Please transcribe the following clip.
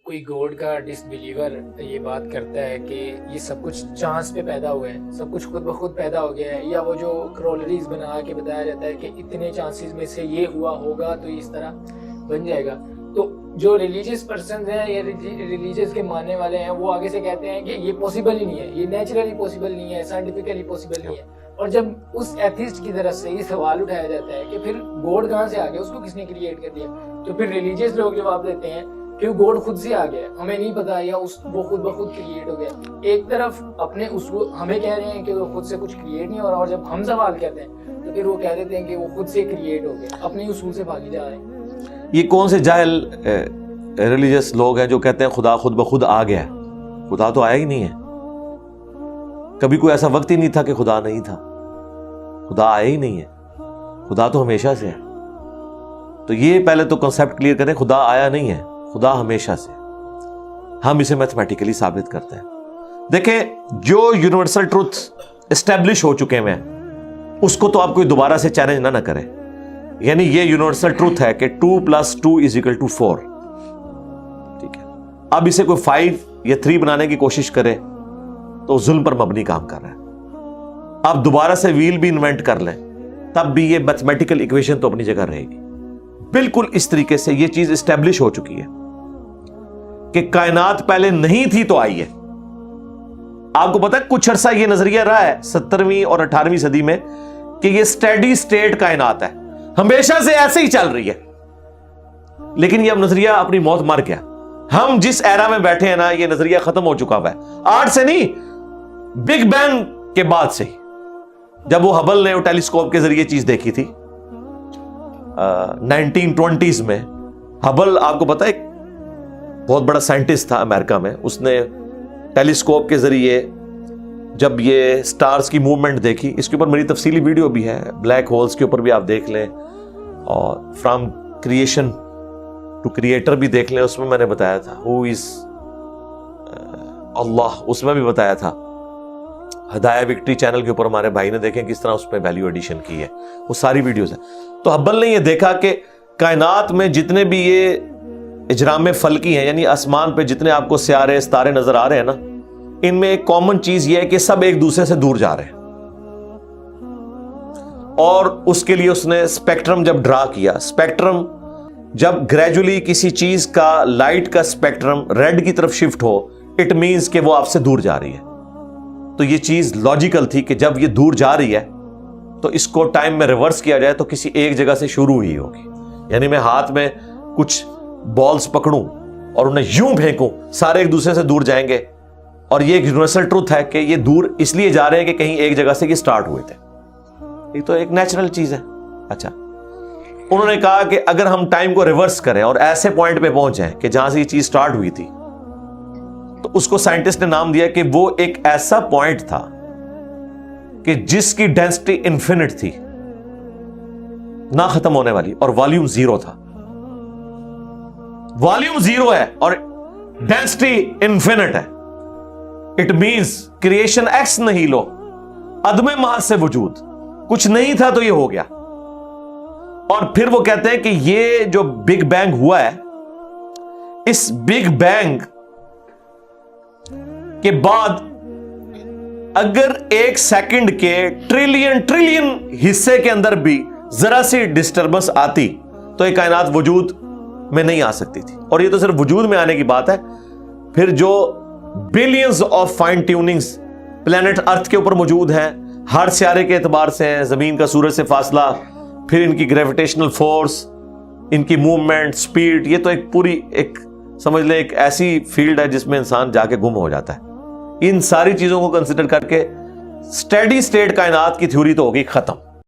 کوئی گوڈ کا ڈسبلیور یہ بات کرتا ہے کہ یہ سب کچھ چانس پہ پیدا ہوا ہے، سب کچھ خود بخود پیدا ہو گیا ہے، یا وہ جو کرولریز بنا کے بتایا جاتا ہے کہ اتنے چانسز میں سے یہ ہوا ہوگا تو اس طرح بن جائے گا، تو جو ریلیجیس پرسنز ہیں یا ریلیجیس کے ماننے والے ہیں وہ آگے سے کہتے ہیں کہ یہ پاسبل ہی نہیں ہے، یہ نیچرلی پاسبل نہیں ہے، سائنٹیفکلی پاسبل نہیں ہے. اور جب اس ایتھیسٹ کی طرف سے یہ سوال اٹھایا جاتا ہے کہ پھر گوڈ کہاں سے آ گیا، اس کو کس نے کریٹ کر دیا، تو پھر ریلیجیس لوگ جواب دیتے ہیں کہ گوڈ خود سے آ گیا، ہمیں نہیں پتا، یا وہ خود بخود کریٹ ہو گیا. ایک طرف اپنے اصول ہمیں کہہ رہے ہیں کہ وہ خود سے کچھ کریٹ نہیں ہو رہا، اور جب ہم سوال کرتے ہیں تو پھر وہ کہہ دیتے ہیں کہ وہ خود سے کریٹ ہو گیا، اپنے اصول سے بھاگی جا رہے ہیں. یہ کون سے جاہل ریلیجیس لوگ ہیں جو کہتے ہیں خدا خود بخود آ گیا؟ خدا تو آیا ہی نہیں ہے، کبھی کوئی ایسا وقت ہی نہیں تھا کہ خدا نہیں تھا، خدا آیا ہی نہیں ہے، خدا تو ہمیشہ سے ہے. تو یہ پہلے تو کنسیپٹ کلیئر کریں، خدا آیا نہیں ہے، خدا ہمیشہ سے. ہم اسے میتھمیٹیکلی ثابت کرتے ہیں. دیکھیں جو یونیورسل ٹروتھ اسٹیبلش ہو چکے ہیں اس کو تو آپ کوئی دوبارہ سے چیلنج نہ کریں. یعنی یہ یونیورسل ٹروتھ ہے کہ 2 + 2 = 4. ٹھیک ہے، اب اسے کوئی 5 یا 3 بنانے کی کوشش کرے تو ظلم پر مبنی کام کر رہا ہے. آپ دوبارہ سے ویل بھی انوینٹ کر لیں تب بھی یہ میتھمیٹیکل ایکویشن تو اپنی جگہ رہے گی. بالکل اس طریقے سے یہ چیز اسٹیبلش ہو چکی ہے کہ کائنات پہلے نہیں تھی تو آئی ہے. آپ کو پتا ہے کچھ عرصہ یہ نظریہ رہا ہے 17ویں اور 18ویں صدی میں کہ یہ اسٹیڈی سٹیٹ کائنات ہے، ہمیشہ سے ایسے ہی چل رہی ہے. لیکن یہ اب نظریہ اپنی موت مر گیا. ہم جس ایرا میں بیٹھے ہیں نا یہ نظریہ ختم ہو چکا ہوا ہے. آج سے نہیں، بگ بینگ کے بعد سے ہی، جب وہ ہبل نے وہ ٹیلیسکوپ کے ذریعے چیز دیکھی تھی 1920s میں. ہبل آپ کو پتا ہے ایک بہت بڑا سائنٹسٹ تھا امریکہ میں، اس نے ٹیلیسکوپ کے ذریعے جب یہ سٹارز کی موومنٹ دیکھی، اس کے اوپر میری تفصیلی ویڈیو بھی ہے، بلیک ہولز کے اوپر بھی آپ دیکھ لیں، اور فرام کریشن ٹو کریٹر بھی دیکھ لیں، اس میں نے بتایا تھا ہو از اللہ، اس میں بھی بتایا تھا. ہدایہ وکٹری چینل کے اوپر ہمارے بھائی نے دیکھیں کس طرح اس میں ویلیو ایڈیشن کی ہے، وہ ساری ویڈیوز ہیں. تو ہبل نے یہ دیکھا کہ کائنات میں جتنے بھی یہ اجرام فلکی ہیں، یعنی آسمان پہ جتنے آپ کو سیارے ستارے نظر آ رہے ہیں نا، ان میں ایک کامن چیز یہ ہے کہ سب ایک دوسرے سے دور جا رہے ہیں. اور اس کے لیے اس نے اسپیکٹرم جب ڈرا کیا، اسپیکٹرم جب گریجولی کسی چیز کا لائٹ کا اسپیکٹرم ریڈ کی طرف شفٹ ہو، اٹ مینز کہ وہ آپ سے دور جا رہی ہے. تو یہ چیز لاجیکل تھی کہ جب یہ دور جا رہی ہے تو اس کو ٹائم میں ریورس کیا جائے تو کسی ایک جگہ سے شروع ہی ہوگی. یعنی میں ہاتھ میں کچھ بالز پکڑوں اور انہیں یوں پھینکوں، سارے ایک دوسرے سے دور جائیں گے. اور یہ ایک یونیورسل ٹروتھ ہے کہ یہ دور اس لیے جا رہے ہیں کہ کہیں ایک جگہ سے یہ سٹارٹ ہوئے تھے. یہ تو ایک نیچرل چیز ہے. اچھا، انہوں نے کہا کہ اگر ہم ٹائم کو ریورس کریں اور ایسے پوائنٹ پہ پہنچ جائیں کہ جہاں سے یہ چیز سٹارٹ ہوئی تھی، تو اس کو سائنٹسٹ نے نام دیا کہ وہ ایک ایسا پوائنٹ تھا کہ جس کی ڈینسٹی انفینٹ تھی، نہ ختم ہونے والی، اور والیوم 0 تھا. والیوم 0 ہے اور ڈینسٹی انفینٹ ہے. اٹ مینز کریشن ایکس نہیں لو، عدم محض سے وجود، کچھ نہیں تھا تو یہ ہو گیا. اور پھر وہ کہتے ہیں کہ یہ جو بگ بینگ ہوا ہے، اس بگ بینگ کے بعد اگر 1 سیکنڈ کے ٹریلین حصے کے اندر بھی ذرا سی ڈسٹربنس آتی تو یہ کائنات وجود میں نہیں آ سکتی تھی. اور یہ تو صرف وجود میں آنے کی بات ہے. پھر جو billions of fine tunings planet earth کے اوپر موجود ہیں، ہر سیارے کے اعتبار سے ہیں، زمین کا سورج سے فاصلہ، پھر ان کی گریویٹیشنل فورس، ان کی موومنٹ، سپیڈ، یہ تو ایک پوری ایک سمجھ لیں ایک ایسی فیلڈ ہے جس میں انسان جا کے گم ہو جاتا ہے. ان ساری چیزوں کو کنسیڈر کر کے اسٹیڈی سٹیٹ کائنات کی تھیوری تو ہوگی ختم.